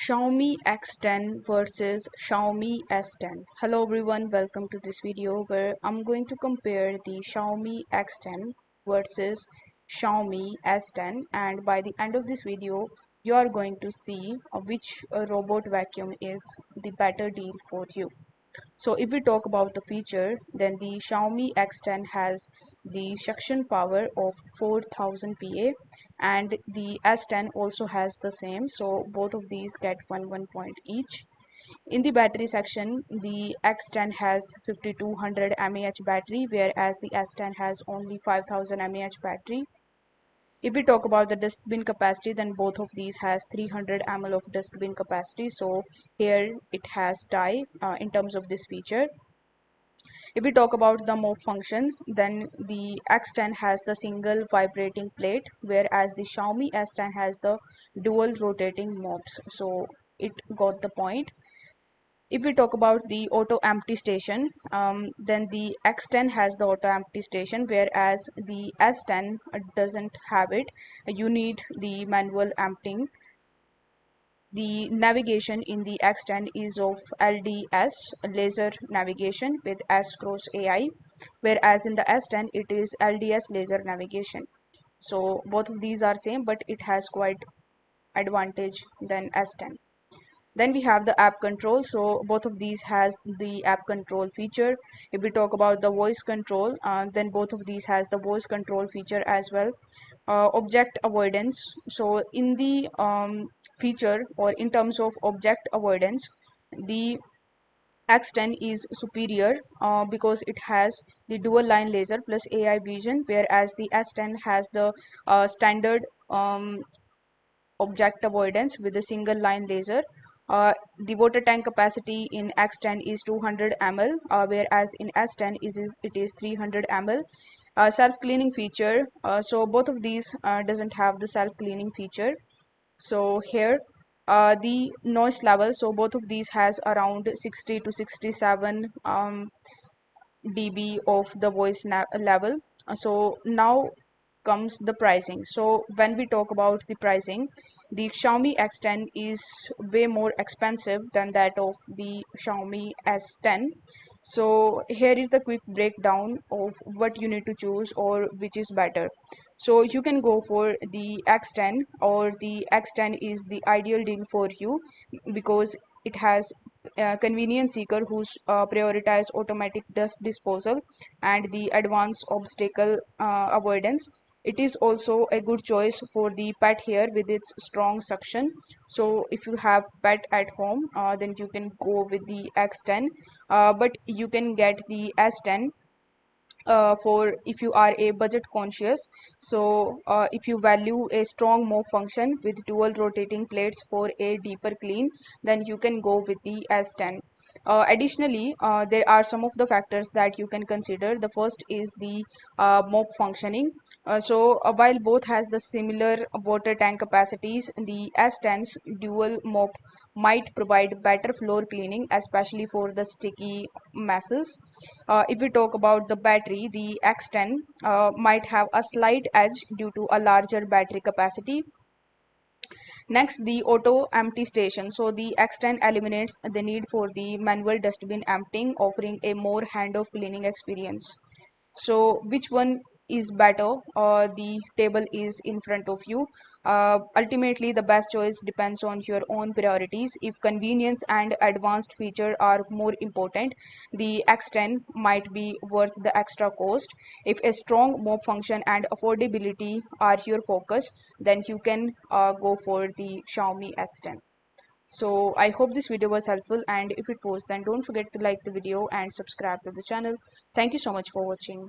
Xiaomi X10 versus Xiaomi S10. Hello everyone, welcome to this video where I'm going to compare the Xiaomi X10 versus Xiaomi S10, and by the end of this video you are going to see which robot vacuum is the better deal for you. So if we talk about the feature, then the Xiaomi X10 has the suction power of 4000 PA and the S10 also has the same. So both of these get 1 point each. In the battery section, the X10 has 5200 mAh battery, whereas the S10 has only 5000 mAh battery. If we talk about the dustbin capacity, then both of these has 300 ml of dustbin capacity. So here it has tie in terms of this feature. If we talk about the mop function, then the X10 has the single vibrating plate, whereas the Xiaomi S10 has the dual rotating mops. So it got the point. If we talk about the auto empty station, then the X10 has the auto empty station, whereas the S10 doesn't have it. You need the manual emptying. The navigation in the X10 is of LDS, laser navigation with S cross AI, whereas in the S10 it is LDS laser navigation. So both of these are same, but it has quite advantage than S10. Then we have the app control. So both of these has the app control feature. If we talk about the voice control, then both of these has the voice control feature as well. Object avoidance. So in the feature, or in terms of object avoidance, the X10 is superior because it has the dual line laser plus AI vision, whereas the S10 has the standard object avoidance with a single line laser. The water tank capacity in X10 is 200 ml, whereas in S10 it is 300 ml. Self-cleaning feature. So both of these doesn't have the self-cleaning feature. So here the noise level. So both of these has around 60 to 67 dB of the voice level. So now comes the pricing. So when we talk about the pricing, the Xiaomi X10 is way more expensive than that of the Xiaomi S10. So here is the quick breakdown of what you need to choose or which is better. So you can go for the X10, or the X10 is the ideal deal for you because it has convenience seeker who's prioritize automatic dust disposal and the advanced obstacle avoidance. It is also a good choice for the pet hair with its strong suction. So if you have pet at home, then you can go with the X10, but you can get the S10 for if you are a budget conscious. So if you value a strong mop function with dual rotating plates for a deeper clean, then you can go with the S10. Additionally, there are some of the factors that you can consider. The first is the mop functioning. So while both has the similar water tank capacities, the S10's dual mop might provide better floor cleaning, especially for the sticky messes. If we talk about the battery, the X10 might have a slight edge due to a larger battery capacity. Next, the auto empty station. So the X10 eliminates the need for the manual dustbin emptying, offering a more hand-off cleaning experience. So which one is better? The table is in front of you. Ultimately the best choice depends on your own priorities. If convenience and advanced feature are more important, the X10 might be worth the extra cost. If a strong mop function and affordability are your focus, then you can go for the Xiaomi S10. So I hope this video was helpful, and if it was, then don't forget to like the video and subscribe to the channel. Thank you so much for watching.